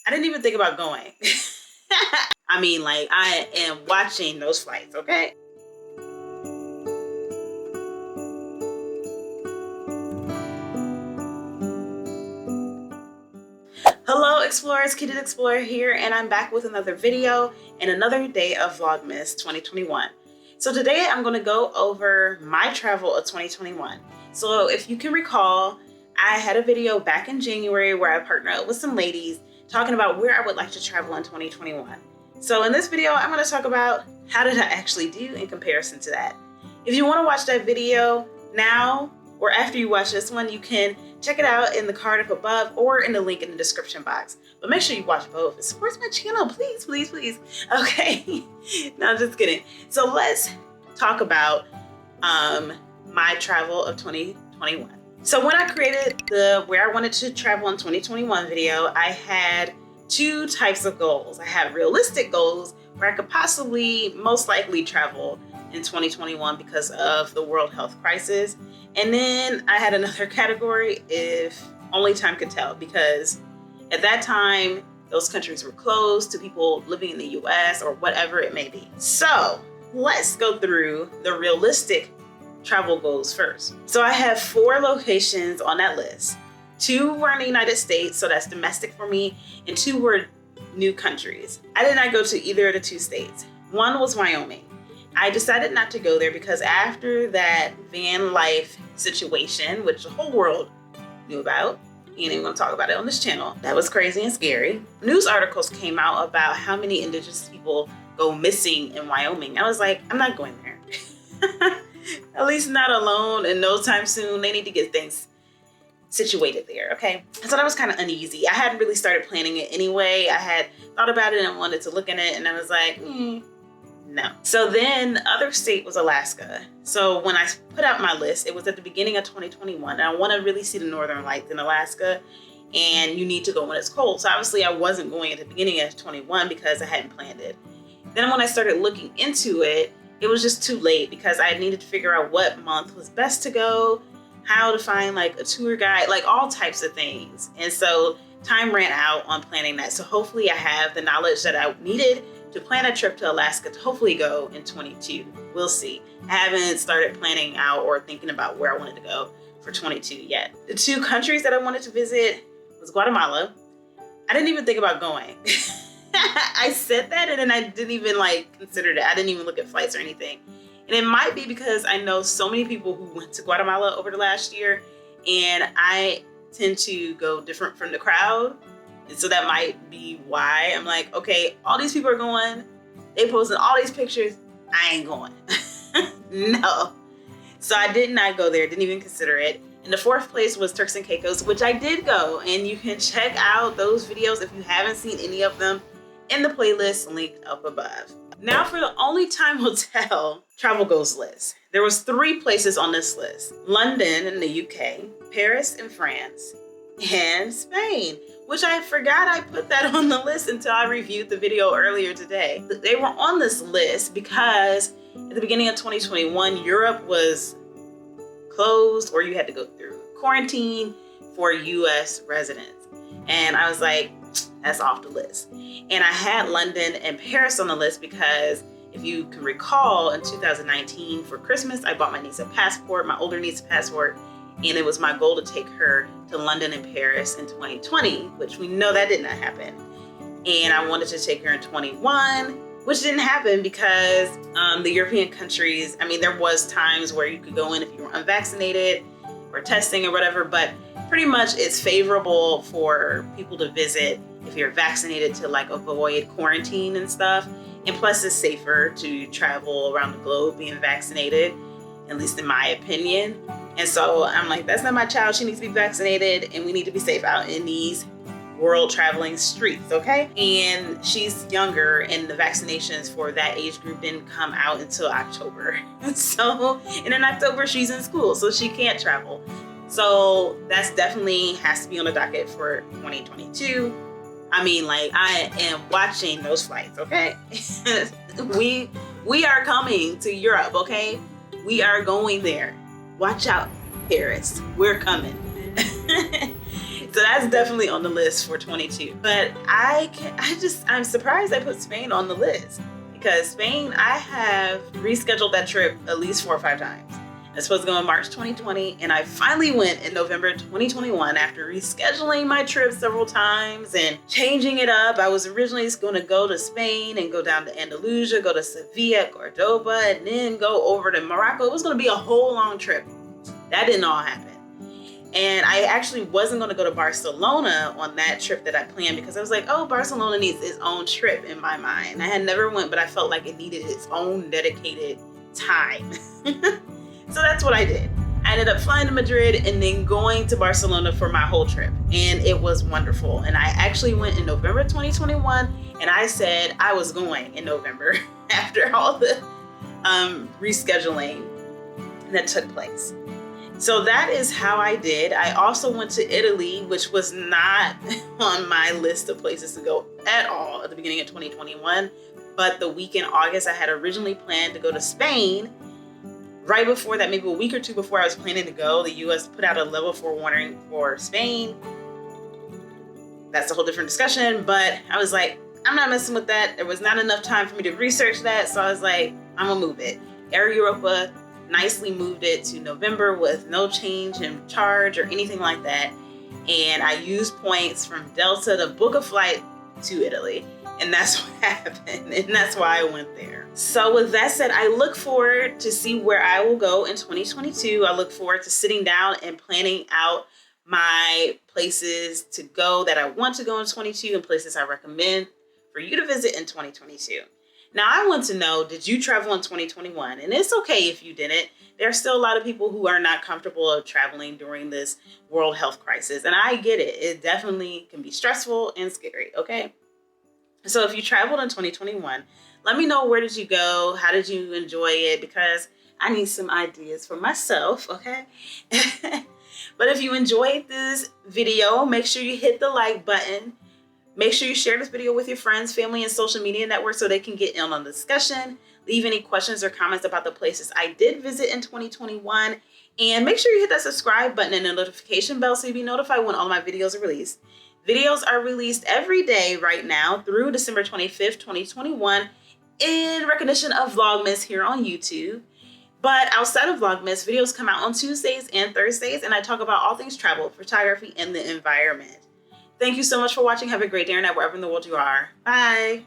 I didn't even think about going. I mean, like, I am watching those flights, okay? Hello Explorers, Kitty Explorer here, and I'm back with another video and another day of Vlogmas 2021. So today I'm going to go over my travel of 2021. So if you can recall, I had a video back in January where I partnered up with some ladies talking about where I would like to travel in 2021. So in this video, I'm going to talk about how did I actually do in comparison to that. If you want to watch that video now or after you watch this one, you can check it out in the card up above or in the link in the description box. But make sure you watch both. It supports my channel, please, please, please. Okay, no, I'm just kidding. So let's talk about my travel of 2021. So when I created the where I wanted to travel in 2021 video, I had two types of goals. I had realistic goals where I could possibly most likely travel in 2021 because of the world health crisis. And then I had another category if only time could tell, because at that time, those countries were closed to people living in the US or whatever it may be. So let's go through the realistic travel goals first. So I have 4 locations on that list. 2 were in the United States, so that's domestic for me, and 2 were new countries. I did not go to either of the 2 states. One was Wyoming. I decided not to go there because after that van life situation, which the whole world knew about, ain't even gonna talk about it on this channel, that was crazy and scary. News articles came out about how many indigenous people go missing in Wyoming. I was like, I'm not going there. At least not alone and no time soon. They need to get things situated there, okay? So that was kind of uneasy. I hadn't really started planning it anyway. I had thought about it and wanted to look at it, and I was like, no. So then the other state was Alaska. So when I put out my list, it was at the beginning of 2021. And I want to really see the Northern Lights in Alaska, and you need to go when it's cold. So obviously I wasn't going at the beginning of 21 because I hadn't planned it. Then when I started looking into it, it was just too late because I needed to figure out what month was best to go, how to find like a tour guide, like all types of things. And so time ran out on planning that. So hopefully I have the knowledge that I needed to plan a trip to Alaska to hopefully go in 22. We'll see. I haven't started planning out or thinking about where I wanted to go for 22 yet. The 2 countries that I wanted to visit was Guatemala. I didn't even think about going. I said that and then I didn't even consider that. I didn't even look at flights or anything. And it might be because I know so many people who went to Guatemala over the last year, and I tend to go different from the crowd. And so that might be why I'm like, okay, all these people are going, they posting all these pictures, I ain't going. No. So I did not go there, didn't even consider it. And the 4th place was Turks and Caicos, which I did go. And you can check out those videos if you haven't seen any of them in the playlist linked up above. Now for the only time will tell travel goals list. There was 3 places on this list: London in the UK, Paris in France, and Spain, which I forgot I put that on the list until I reviewed the video earlier today. They were on this list because at the beginning of 2021, Europe was closed or you had to go through quarantine for US residents. And I was like, that's off the list. And I had London and Paris on the list because if you can recall, in 2019 for Christmas, I bought my niece a passport, my older niece a passport, and it was my goal to take her to London and Paris in 2020, which we know that did not happen. And I wanted to take her in 21, which didn't happen because the European countries, I mean, there was times where you could go in if you were unvaccinated or testing or whatever, but pretty much it's favorable for people to visit if you're vaccinated to avoid quarantine and stuff. And plus it's safer to travel around the globe being vaccinated, at least in my opinion. And so I'm like, that's not my child. She needs to be vaccinated and we need to be safe out in these world traveling streets, okay? And she's younger and the vaccinations for that age group didn't come out until October. So, and in October she's in school, so she can't travel. So that's definitely has to be on the docket for 2022. I mean, I am watching those flights, okay? we are coming to Europe, okay? We are going there. Watch out, Paris. We're coming. So that's definitely on the list for 22. But I'm surprised I put Spain on the list, because Spain, I have rescheduled that trip at least 4 or 5 times. I was supposed to go in March 2020, and I finally went in November 2021 after rescheduling my trip several times and changing it up. I was originally going to go to Spain and go down to Andalusia, go to Sevilla, Cordoba, and then go over to Morocco. It was going to be a whole long trip. That didn't all happen. And I actually wasn't going to go to Barcelona on that trip that I planned, because I was like, oh, Barcelona needs its own trip in my mind. I had never went, but I felt like it needed its own dedicated time. So that's what I did. I ended up flying to Madrid and then going to Barcelona for my whole trip. And it was wonderful. And I actually went in November 2021, and I said I was going in November after all the rescheduling that took place. So that is how I did. I also went to Italy, which was not on my list of places to go at all at the beginning of 2021. But the week in August, I had originally planned to go to Spain. Right before that, maybe a week or two before I was planning to go, the US put out a level 4 warning for Spain. That's a whole different discussion, but I was like, I'm not messing with that. There was not enough time for me to research that, so I was like, I'm gonna move it. Air Europa nicely moved it to November with no change in charge or anything like that. And I used points from Delta to book a flight to Italy. And that's what happened. And that's why I went there. So with that said, I look forward to see where I will go in 2022. I look forward to sitting down and planning out my places to go that I want to go in 2022 and places I recommend for you to visit in 2022. Now, I want to know, did you travel in 2021? And it's okay if you didn't. There are still a lot of people who are not comfortable of traveling during this world health crisis. And I get it. It definitely can be stressful and scary, okay? So if you traveled in 2021, let me know, where did you go? How did you enjoy it? Because I need some ideas for myself, okay? But if you enjoyed this video, make sure you hit the like button. Make sure you share this video with your friends, family, and social media networks so they can get in on the discussion. Leave any questions or comments about the places I did visit in 2021. And make sure you hit that subscribe button and the notification bell so you'll be notified when all my videos are released. Videos are released every day right now through December 25th, 2021 in recognition of Vlogmas here on YouTube. But outside of Vlogmas, videos come out on Tuesdays and Thursdays, and I talk about all things travel, photography, and the environment. Thank you so much for watching. Have a great day or night wherever in the world you are. Bye.